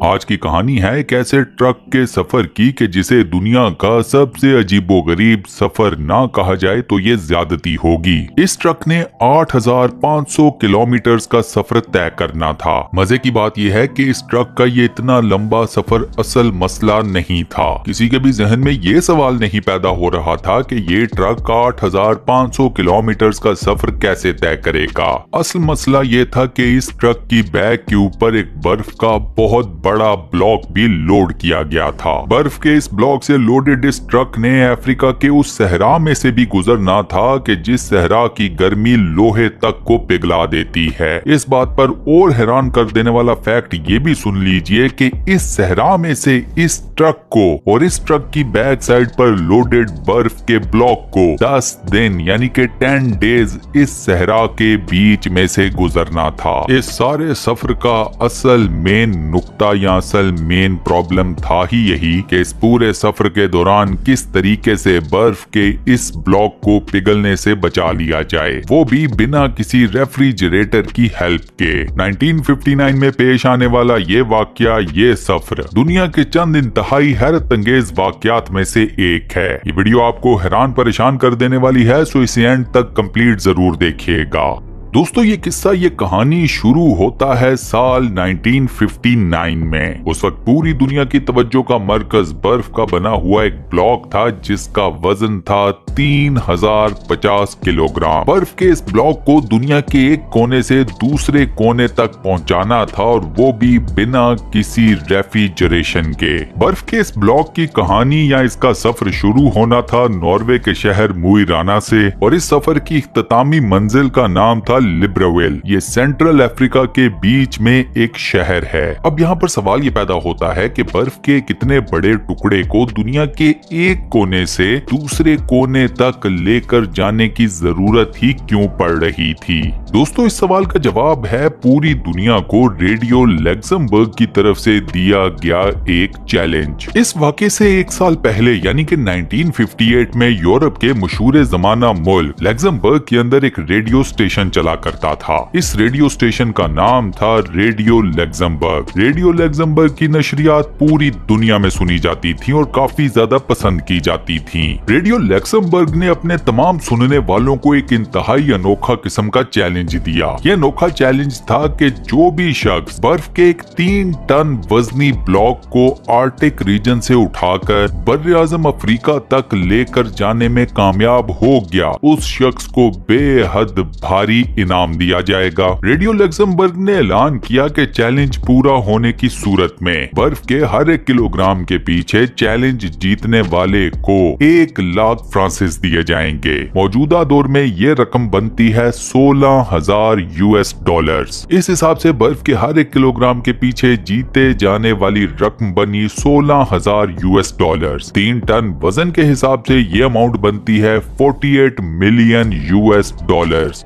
आज की कहानी है एक ऐसे ट्रक के सफर की कि जिसे दुनिया का सबसे अजीबोगरीब सफर ना कहा जाए तो ये ज्यादती होगी। इस ट्रक ने 8,500 किलोमीटर का सफर तय करना था। मजे की बात यह है कि इस ट्रक का ये इतना लंबा सफर असल मसला नहीं था। किसी के भी जहन में ये सवाल नहीं पैदा हो रहा था कि ये ट्रक 8,500 किलोमीटर का सफर कैसे तय करेगा। असल मसला ये था कि इस ट्रक की बैक के ऊपर एक बर्फ का बहुत बड़ा ब्लॉक भी लोड किया गया था। बर्फ के इस ब्लॉक से लोडेड इस ट्रक ने अफ्रीका के उस सहरा में से भी गुजरना था कि जिस सहरा की गर्मी लोहे तक को पिघला देती है। इस बात पर और हैरान कर देने वाला फैक्ट ये भी सुन लीजिए कि इस सहरा में से इस ट्रक को और इस ट्रक की बैक साइड पर लोडेड बर्फ के ब्लॉक को 10 दिन यानी कि 10 डेज इस सहरा के बीच में से गुजरना था। इस सारे सफर का असल मेन नुक्ता या असल मेन प्रॉब्लम था ही यही कि इस पूरे सफर के दौरान किस तरीके से बर्फ के इस ब्लॉक को पिघलने से बचा लिया जाए, वो भी बिना किसी रेफ्रिजरेटर की हेल्प के। 1959 में पेश आने वाला ये वाकया, ये सफर दुनिया के चंद इंतहाई हैरत अंगेज वाकयात में से एक है। ये वीडियो आपको हैरान परेशान कर देने वाली है, सो इसे एंड तक कंप्लीट जरूर देखिएगा। दोस्तों ये किस्सा, ये कहानी शुरू होता है साल 1959 में। उस वक्त पूरी दुनिया की तवज्जो का मरकज बर्फ का बना हुआ एक ब्लॉक था जिसका वजन था 3050 किलोग्राम। बर्फ के इस ब्लॉक को दुनिया के एक कोने से दूसरे कोने तक पहुंचाना था और वो भी बिना किसी रेफ्रिजरेशन के। बर्फ के इस ब्लॉक की कहानी या इसका सफर शुरू होना था नॉर्वे के शहर मो ई राना से और इस सफर की इख्तितामी मंजिल का नाम था लिब्रेविल। ये सेंट्रल अफ्रीका के बीच में एक शहर है। अब यहाँ पर सवाल ये पैदा होता है कि बर्फ के कितने बड़े टुकड़े को दुनिया के एक कोने से दूसरे कोने तक लेकर जाने की जरूरत ही क्यों पड़ रही थी। दोस्तों इस सवाल का जवाब है पूरी दुनिया को रेडियो लग्जमबर्ग की तरफ से दिया गया एक चैलेंज। इस वाकये से एक साल पहले यानी कि 1958 में यूरोप के मशहूर जमाना मुल्क लग्जमबर्ग के अंदर एक रेडियो स्टेशन चला करता था। इस रेडियो स्टेशन का नाम था रेडियो लग्जमबर्ग। रेडियो लग्जमबर्ग की नशरियात पूरी दुनिया में सुनी जाती थी और काफी ज्यादा पसंद की जाती थी। रेडियो लग्जमबर्ग ने अपने तमाम सुनने वालों को एक इंतहाई अनोखा किस्म का चैलेंज दिया। यह अनोखा चैलेंज था कि जो भी शख्स बर्फ के एक 3 टन वजनी ब्लॉक को आर्टिक रीजन से उठाकर बर्र आज़म अफ्रीका तक लेकर जाने में कामयाब हो गया, उस शख्स को बेहद भारी इनाम दिया जाएगा। रेडियो लग्जमबर्ग ने ऐलान किया कि चैलेंज पूरा होने की सूरत में बर्फ के हर 1 किलोग्राम के पीछे चैलेंज जीतने वाले को 1 लाख फ्रांसिस दिए जाएंगे। मौजूदा दौर में ये रकम बनती है $16,000। इस हिसाब से बर्फ के हर 1 किलोग्राम के पीछे जीते जाने वाली रकम बनी $16,000। 3 टन वजन के हिसाब से ये अमाउंट बनती है $48 मिलियन।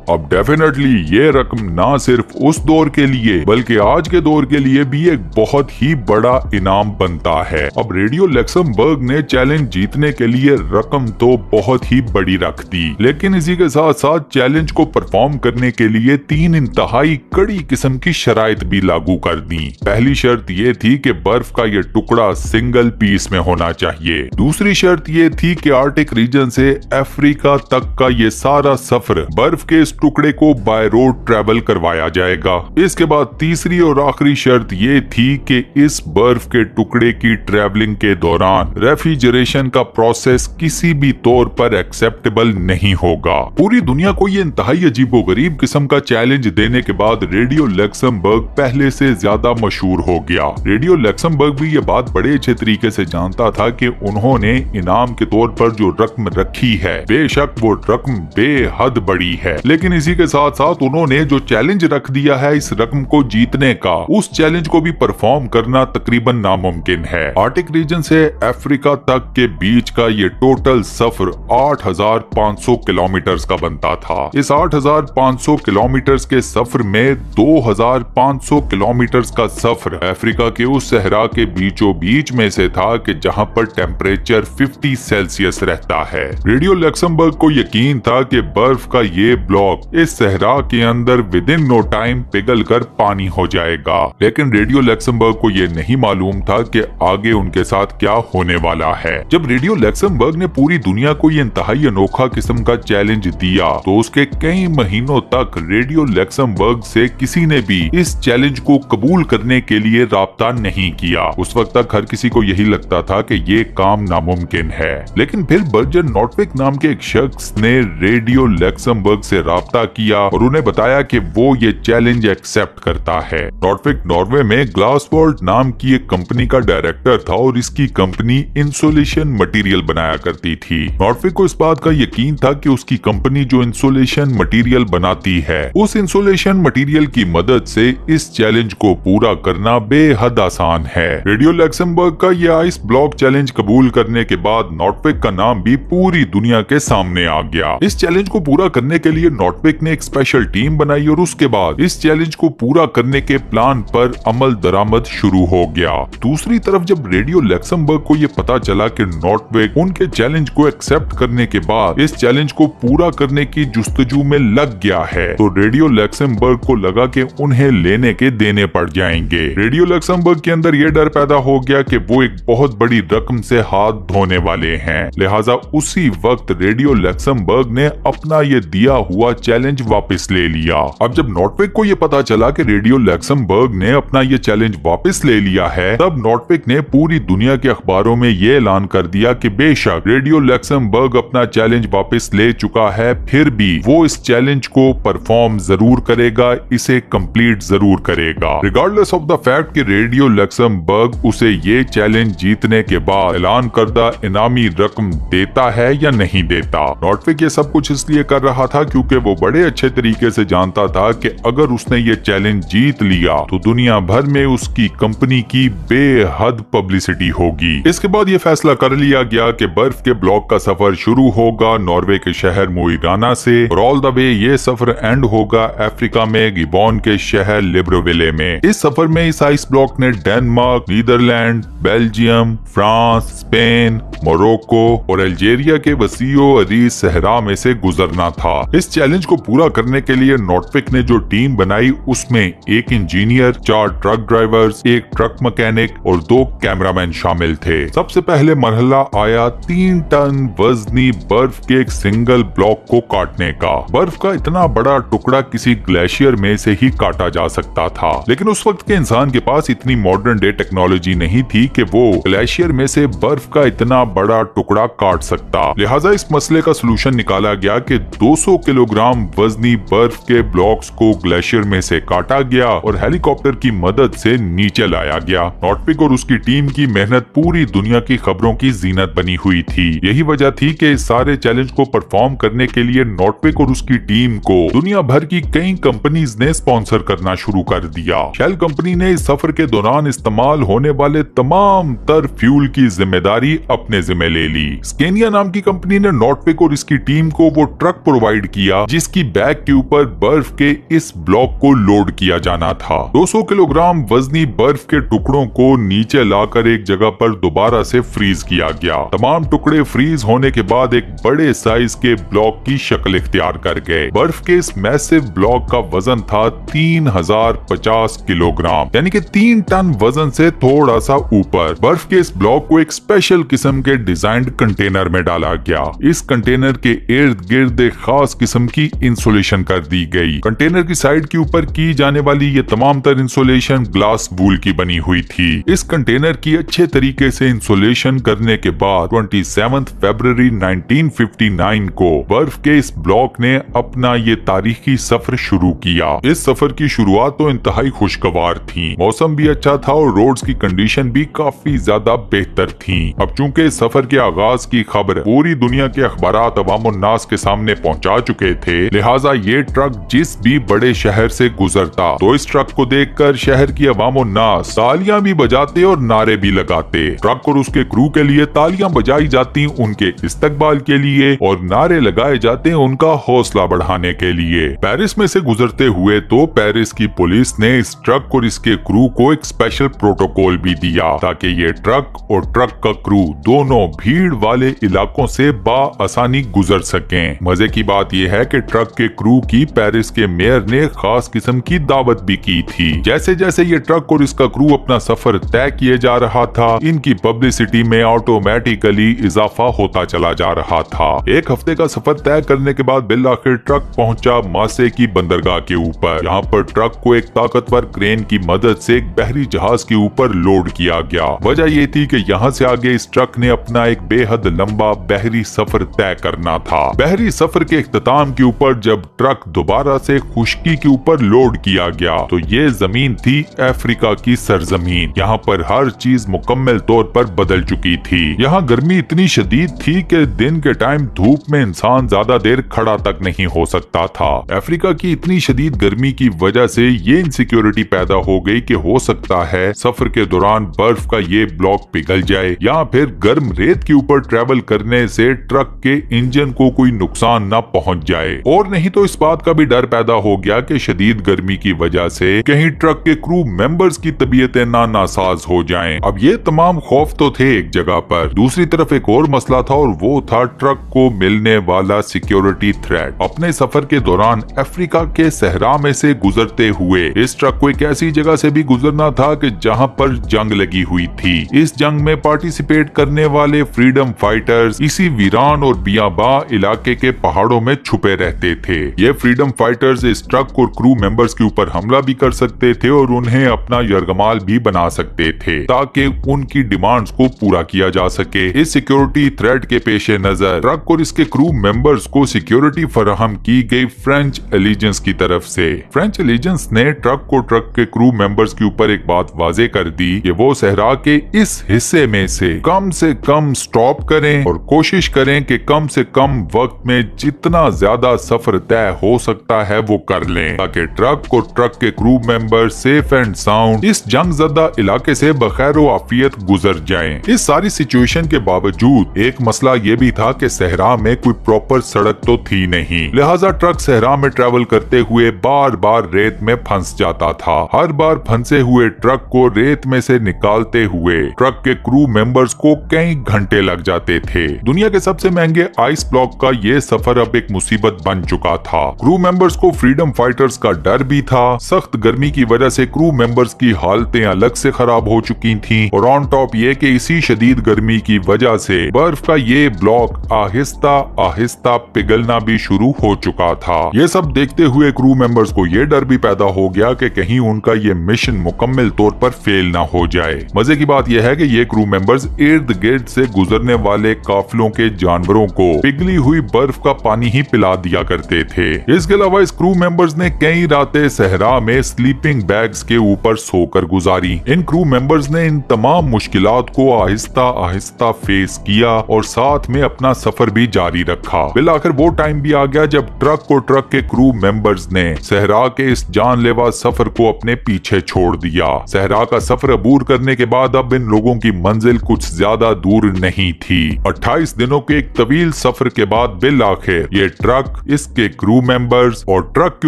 अब डेफिनेटली ये रकम ना सिर्फ उस दौर के लिए बल्कि आज के दौर के लिए भी एक बहुत ही बड़ा इनाम बनता है। अब रेडियो लग्जमबर्ग ने चैलेंज जीतने के लिए रकम तो बहुत ही बड़ी रख दी, लेकिन इसी के साथ साथ चैलेंज को परफॉर्म करने के लिए 3 इंतहाई कड़ी किस्म की शराइत भी लागू कर दी। पहली शर्त ये थी कि बर्फ का ये टुकड़ा सिंगल पीस में होना चाहिए। दूसरी शर्त ये थी कि आर्टिक रीजन से अफ्रीका तक का ये सारा सफर बर्फ के इस टुकड़े को बाय रोड ट्रैवल करवाया जाएगा। इसके बाद तीसरी और आखिरी शर्त ये थी कि इस बर्फ के टुकड़े की ट्रैवलिंग के दौरान रेफ्रिजरेशन का प्रोसेस किसी भी तौर पर एक्सेप्टेबल नहीं होगा। पूरी दुनिया को ये इंतहाई अजीबोगरीब किस्म का चैलेंज देने के बाद रेडियो लग्जमबर्ग पहले से ज्यादा मशहूर हो गया। रेडियो लग्जमबर्ग भी ये बात बड़े अच्छे तरीके से जानता था कि उन्होंने इनाम के तौर पर जो रकम रखी है बेशक वो रकम बेहद बड़ी है, लेकिन इसी के साथ साथ उन्होंने जो चैलेंज रख दिया है इस रकम को जीतने का, उस चैलेंज को भी परफॉर्म करना तकरीबन नामुमकिन है। आर्टिक रीजन से अफ्रीका तक के बीच का ये टोटल सफर 8,500 किलोमीटर का बनता था। इस 8,500 किलोमीटर के सफर में 2,500 किलोमीटर का सफर अफ्रीका के उस सहरा के बीचों बीच में से था कि जहां पर टेम्परेचर 50 सेल्सियस रहता है। रेडियो लग्जमबर्ग को यकीन था कि बर्फ का ये ब्लॉक इस सहरा के अंदर विद इन नो टाइम पिघल कर पानी हो जाएगा। लेकिन रेडियो लक्समबर्ग को ये नहीं मालूम था कि आगे उनके साथ क्या होने वाला है। जब रेडियो लक्समबर्ग ने पूरी दुनिया को ये इंतहाई अनोखा किस्म का चैलेंज दिया तो उसके कई महीनों तक रेडियो लक्समबर्ग से किसी ने भी इस चैलेंज को कबूल करने के लिए राब्ता नहीं किया। उस वक्त तक हर किसी को यही लगता था कि ये काम नामुमकिन है। लेकिन फिर बर्जर नॉर्टविक नाम के एक शख्स ने रेडियो लक्समबर्ग से राब्ता किया और उन्हें बताया कि वो ये चैलेंज एक्सेप्ट करता है। नॉर्टविक नॉर्वे में ग्लासवर्ल्ड नाम की एक कंपनी का डायरेक्टर था और इसकी कंपनी इंसुलेशन मटेरियल बनाया करती थी। नॉर्टविक को इस बात का यकीन था कि उसकी कंपनी जो इंसुलेशन मटेरियल बनाती है उस इंसुलेशन मटेरियल की मदद से इस चैलेंज को पूरा करना बेहद आसान है। रेडियो लक्समबर्ग का यह आइस ब्लॉक चैलेंज कबूल करने के बाद नॉर्टविक का नाम भी पूरी दुनिया के सामने आ गया। इस चैलेंज को पूरा करने के लिए नॉर्टविक ने एक स्पेशल टीम बनाई और उसके बाद इस चैलेंज को पूरा करने के प्लान पर अमल दरामद शुरू हो गया। दूसरी तरफ जब रेडियो लक्समबर्ग को यह पता चला कि नॉर्टविक उनके चैलेंज को एक्सेप्ट करने के बाद इस चैलेंज को पूरा करने की जुस्तजू में लग गया है तो रेडियो लक्समबर्ग को लगा कि उन्हें लेने के देने पड़ जाएंगे। रेडियो लक्समबर्ग के अंदर यह डर पैदा हो गया कि वो एक बहुत बड़ी रकम से हाथ धोने वाले हैं। लिहाजा उसी वक्त रेडियो लक्समबर्ग ने अपना ये दिया हुआ चैलेंज वापस ले लिया। अब जब नॉर्टविक को यह पता चला कि रेडियो लक्समबर्ग ने अपना ये चैलेंज वापस ले लिया है तब नॉर्टविक ने पूरी दुनिया के अखबारों में ये ऐलान कर दिया कि बेशक रेडियो लक्समबर्ग अपना चैलेंज वापस ले चुका है फिर भी वो इस चैलेंज को परफॉर्म जरूर करेगा, इसे कंप्लीट जरूर करेगा रिगार्डलेस ऑफ द फैक्ट कि रेडियो लक्समबर्ग उसे ये चैलेंज जीतने के बाद ऐलान करदा इनामी रकम देता है या नहीं देता। नॉर्टविक ये सब कुछ इसलिए कर रहा था क्योंकि वो बड़े अच्छे तरीके से जानता था कि अगर उसने ये चैलेंज जीत लिया तो दुनिया भर में उसकी कंपनी की बेहद पब्लिसिटी होगी। इसके बाद ये फैसला कर लिया गया कि बर्फ के ब्लॉक का सफर शुरू होगा नॉर्वे के शहर मोइराना से और ऑल द वे ये सफर एंड होगा अफ्रीका में गिबॉन के शहर लिब्रोविले में। इस सफर में इस आइस ब्लॉक ने Denmark, Netherlands, Belgium, France, Spain, Morocco और अल्जीरिया के वसीओ अजीज सहरा में से गुजरना था। इस चैलेंज को पूरा करने के लिए नॉर्टविक ने जो टीम बनाई उसमें एक इंजीनियर, 4 ट्रक ड्राइवर्स, एक ट्रक मैकेनिक और 2 कैमरामैन शामिल थे। सबसे पहले मरहला आया 3 टन वजनी बर्फ के एक सिंगल ब्लॉक को काटने का। बर्फ का इतना बड़ा टुकड़ा किसी ग्लेशियर में से ही काटा जा सकता था, लेकिन उस वक्त के इंसान के पास इतनी मॉडर्न डे टेक्नोलॉजी नहीं थी कि वो ग्लेशियर में से बर्फ का इतना बड़ा टुकड़ा काट सकता। लिहाजा इस मसले का सलूशन निकाला गया कि 200 किलोग्राम वजनी बर्फ के ब्लॉक्स को ग्लेशियर में से काटा गया और हेलीकॉप्टर की मदद से नीचे लाया गया। नॉर्टविक और उसकी टीम की मेहनत पूरी दुनिया की खबरों की जीनत बनी हुई थी। यही वजह थी कि इस सारे चैलेंज को परफॉर्म करने के लिए नॉर्टविक और उसकी टीम को दुनिया भर की कई कंपनीज ने स्पॉन्सर करना शुरू कर दिया। शेल कंपनी ने इस सफर के दौरान इस्तेमाल होने वाले तमाम तर फ्यूल की जिम्मेदारी अपने जिम्मे ले ली। स्केनिया नाम की कंपनी ने नॉर्टविक और इसकी टीम को वो ट्रक प्रोवाइड किया जिसकी बैक के ऊपर बर्फ के इस ब्लॉक को लोड किया जाना था। 200 किलोग्राम वजनी बर्फ के टुकड़ों को नीचे लाकर एक जगह पर दोबारा से फ्रीज किया गया। तमाम टुकड़े फ्रीज होने के बाद एक बड़े साइज के ब्लॉक की शक्ल इख्तियार कर गए। बर्फ के इस मैसिव ब्लॉक का वजन था 3050 किलोग्राम, यानी कि 3 टन वजन से थोड़ा सा ऊपर। बर्फ के इस ब्लॉक को एक स्पेशल किस्म के डिजाइंड कंटेनर में डाला गया। इस कंटेनर के इर्द गिर्द एक खास किस्म की इंसुलेशन कर दी गई। कंटेनर की साइड के ऊपर की जाने वाली ये तमाम तर इंसुलेशन ग्लास वूल की बनी हुई थी। इस कंटेनर की अच्छे तरीके से इंसुलेशन करने के बाद 27 फरवरी 1959 को बर्फ के इस ब्लॉक ने अपना ये तारीखी सफर शुरू किया। इस सफर की शुरुआत तो इंतहाई खुशगवार थी, मौसम भी अच्छा था और रोड्स की कंडीशन भी काफी ज्यादा बेहतर थी। अब चूंकि सफर के आगाज की खबर पूरी दुनिया के अखबारात अवामुन्नास के सामने पहुंचा चुके थे, लिहाजा ये ट्रक जिस भी बड़े शहर से गुजरता तो इस ट्रक को देखकर शहर की अवामुन्नास तालियां भी बजाते और नारे भी लगाते। ट्रक और उसके क्रू के लिए तालियां बजाई जाती उनके इस्तकबाल के लिए और नारे लगाए जाते उनका हौसला बढ़ाने के लिए। पेरिस में से गुजरते हुए तो पेरिस की पुलिस ने इस ट्रक और इसके क्रू को एक स्पेशल प्रोटोकॉल भी दिया ताकि ये ट्रक और ट्रक का क्रू दोनों भीड़ वाले इलाकों से बाआसानी गुजर सकें। मजे की बात यह है कि ट्रक के क्रू की पेरिस के मेयर ने खास किस्म की दावत भी की थी। जैसे जैसे ये ट्रक और इसका क्रू अपना सफर तय किए जा रहा था, इनकी पब्लिसिटी में ऑटोमेटिकली इजाफा होता चला जा रहा था। एक हफ्ते का सफर तय करने के बाद बिल आखिर ट्रक पहुंचा मासे की बंदरगाह के ऊपर। यहाँ पर ट्रक को एक ताकतवर क्रेन की मदद से एक बहरी जहाज के ऊपर लोड किया गया। वजह ये थी कि यहाँ से आगे इस ट्रक ने अपना एक बेहद लंबा बहरी सफर तय करना था। बहरी सफर के इख्तिताम के ऊपर जब ट्रक दोबारा से खुश्की के ऊपर लोड किया गया तो ये जमीन थी अफ्रीका की सरजमीन। यहाँ पर हर चीज मुकम्मल तौर पर बदल चुकी थी। यहाँ गर्मी इतनी शदीद थी कि दिन के टाइम धूप में इंसान ज्यादा देर खड़ा तक नहीं हो सकता था। अफ्रीका की इतनी शदीद गर्मी की वजह से ये इनसिक्योरिटी पैदा हो गई कि हो सकता है सफर के दौरान बर्फ का ये ब्लॉक पिघल जाए या फिर गर्म रेत के ऊपर ट्रेवल करने से ट्रक के इंजन को कोई नुकसान न पहुंच जाए। और नहीं तो इस बात का भी डर पैदा हो गया कि शदीद गर्मी की वजह से कहीं ट्रक के क्रू मेंबर्स की तबीयतें ना नासाज हो जाएं। अब ये तमाम खौफ तो थे एक जगह पर, दूसरी तरफ एक और मसला था और वो था ट्रक को मिलने वाला सिक्योरिटी थ्रेट। अपने सफर के दौरान अफ्रीका के सहरा में से गुजरते हुए इस ट्रक को एक ऐसी जगह से भी गुजरना था कि जहां पर जंग लगी हुई थी। इस जंग में पार्टिसिपेट करने वाले फ्रीडम फाइटर्स इसी वीरान और बियाबा इलाके के पहाड़ों में छुपे रहते थे। ये फ्रीडम फाइटर्स इस ट्रक और क्रू मेंबर्स के ऊपर हमला भी कर सकते थे और उन्हें अपना यरगमाल भी बना सकते थे ताकि उनकी डिमांड्स को पूरा किया जा सके। इस सिक्योरिटी थ्रेट के पेश नजर ट्रक और इसके क्रू मेंबर्स को सिक्योरिटी फराहम की गई फ्रेंच एलिजेंस की तरफ से। फ्रेंच एलिजेंस ने ट्रक को ट्रक के क्रू मेंबर्स के ऊपर एक बात वाजे कर दी कि वो सहरा के इस हिस्से में से कम स्टॉप करें और कोशिश करें कि कम से कम वक्त में जितना ज्यादा सफर तय हो सकता है वो कर लें ताकि ट्रक और ट्रक के crew member safe and sound इस जंगजदा इलाके से बखैर आफियत गुजर जाएं। इस सारी सिचुएशन के बावजूद एक मसला ये भी था कि सहरा में कोई प्रॉपर सड़क तो थी नहीं, लिहाजा ट्रक सहरा में ट्रेवल करते हुए बार बार रेत में फंस जाता था। हर बार फंसे हुए ट्रक को रेत में से निकालते हुए ट्रक के क्रू मेंबर्स को कई घंटे लग जाते थे। दुनिया के सबसे महंगे आइस ब्लॉक का ये सफर अब एक मुसीबत बन चुका था। क्रू मेंबर्स को फ्रीडम फाइटर्स का डर भी था। सख्त गर्मी की वजह से क्रू मेंबर्स की हालतें अलग से खराब हो चुकी थीं और ऑन टॉप ये कि इसी शदीद गर्मी की वजह से बर्फ का ये ब्लॉक आहिस्ता आहिस्ता पिघलना भी शुरू हो चुका था। ये सब देखते हुए क्रू मेंबर्स को ये डर भी पैदा हो गया कि कहीं उनका ये मिशन मुकम्मल तौर पर फेल ना हो जाए। मजे की बात यह है कि ये क्रू मेंबर्स इर्द गिर्द से गुजरने वाले काफिलों के जानवरों को पिघली हुई बर्फ का पानी ही पिला दिया करते थे। इसके अलावा इस क्रू मेंबर्स ने कई रातें सहरा में स्लीपिंग बैग्स के ऊपर सोकर गुजारी। इन क्रू मेंबर्स ने इन तमाम मुश्किलात को आहिस्ता आहिस्ता फेस किया और साथ में अपना सफर भी जारी रखा। बिल आखिर वो टाइम भी आ गया जब ट्रक और ट्रक के क्रू मेंबर्स ने सहरा के इस जानलेवा सफर को अपने पीछे छोड़ दिया। सहरा का सफर अबूर करने के बाद अब इन लोगों की मंजिल कुछ ज्यादा दूर नहीं थी। 28 दिनों के एक तवील सफर के बाद बिल आखिर ये ट्रक, इसके क्रू मेंबर्स और ट्रक के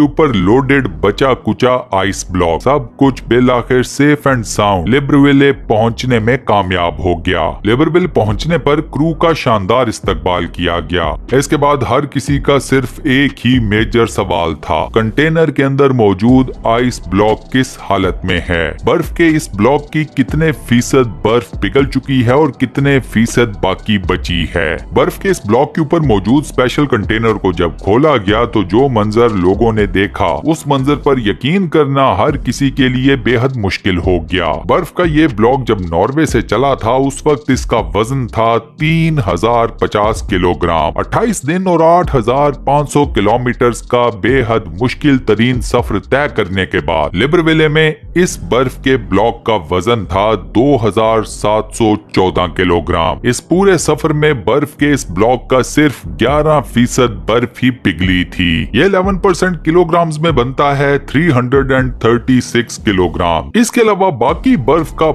ऊपर लोडेड बचा कुचा आइस ब्लॉक सब कुछ बिल आखिर सेफ एंड साउंड लिब्रविले पहुंचने में कामयाब हो गया। लिब्रविल पहुंचने पर क्रू का शानदार इस्तकबाल किया गया। इसके बाद हर किसी का सिर्फ एक ही मेजर सवाल था, कंटेनर के अंदर मौजूद आइस ब्लॉक किस हालत में है? बर्फ के इस ब्लॉक की कितने फीसद बर्फ पिघल चुकी है और कितने फीसद बाकी बची है? बर्फ के इस ब्लॉक के ऊपर मौजूद स्पेशल कंटेनर को जब खोला गया तो जो मंजर लोगों ने देखा उस मंजर पर यकीन करना हर किसी के लिए बेहद मुश्किल हो गया। बर्फ का ये ब्लॉक जब नॉर्वे से चला था उस वक्त इसका वजन था 3050 किलोग्राम। 28 दिन और 8500 किलोमीटर का बेहद मुश्किल तरीन सफर तय करने के बाद लिब्रविले में इस बर्फ के ब्लॉक का वजन था 2714 किलोग्राम। इस पूरे सफर में बर्फ के इस ब्लॉक का सिर्फ 11% बर्फ ही पिघली थी। ये 11% किलोग्राम्स में बनता है 336 किलोग्राम। इसके अलावा बाकी बर्फ का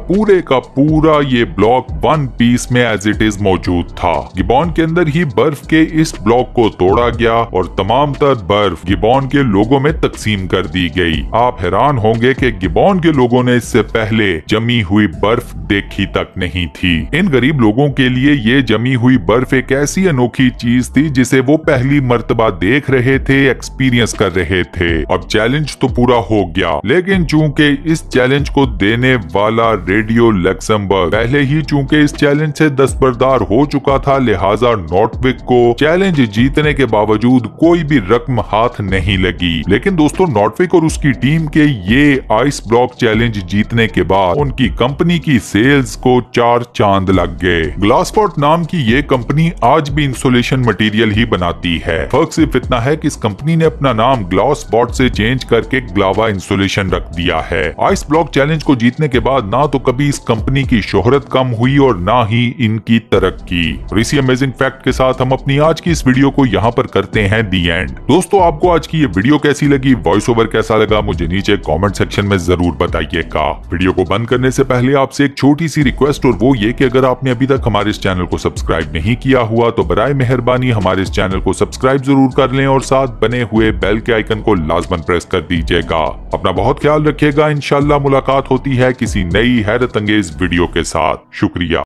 पूरा ये ब्लॉक वन पीस में एज इट इज मौजूद था। गिबॉन के अंदर ही बर्फ के इस ब्लॉक को तोड़ा गया और तमाम तर बर्फ गिबॉन के लोगों में तकसीम कर दी गई। आप हैरान होंगे कि गिबॉन के लोगों ने इससे पहले जमी हुई बर्फ देखी तक नहीं थी। इन गरीब लोगों के लिए ये जमी हुई बर्फ एक ऐसी अनोखी चीज थी जिसे वो पहली मर्तबा देख रहे रहे थे, एक्सपीरियंस कर रहे थे। अब चैलेंज तो पूरा हो गया, लेकिन चूंकि इस चैलेंज को देने वाला रेडियो लक्समबर्ग पहले ही चूंकि इस चैलेंज से दस्तबरदार हो चुका था, लिहाजा नॉर्थविक को चैलेंज जीतने के बावजूद कोई भी रकम हाथ नहीं लगी। लेकिन दोस्तों, नॉर्थविक और उसकी टीम के ये आइस ब्लॉक चैलेंज जीतने के बाद उनकी कंपनी की सेल्स को 4 चांद लग गए। ग्लासपॉट नाम की ये कंपनी आज भी इंसुलेशन मटेरियल ही बनाती है। फर्क सिर्फ इतना है कि इस कंपनी ने अपना नाम ग्लासपॉट से चेंज करके ग्लावा इंसुलेशन रख दिया है। आइस ब्लॉक चैलेंज को जीतने के बाद ना तो कभी इस कंपनी की शोहरत कम हुई और ना ही इनकी तरक्की। और इसी अमेजिंग फैक्ट के साथ हम अपनी आज की इस वीडियो को यहाँ पर करते हैं दी एंड। दोस्तों, आपको आज की ये वीडियो कैसी लगी, वॉइस ओवर कैसा लगा, मुझे नीचे कमेंट सेक्शन में जरूर बताइएगा। वीडियो को बंद करने से पहले आपसे एक छोटी सी रिक्वेस्ट, और वो ये कि अगर आपने अभी तक हमारे इस चैनल को सब्सक्राइब नहीं किया हुआ तो बराए मेहरबानी हमारे इस चैनल को सब्सक्राइब जरूर कर लें और साथ बने हुए बेल के आइकन को लाजमन प्रेस कर दीजिएगा। अपना बहुत ख्याल रखिएगा। इंशाल्लाह मुलाकात होती है किसी नई हैरत अंगेज वीडियो के साथ। शुक्रिया।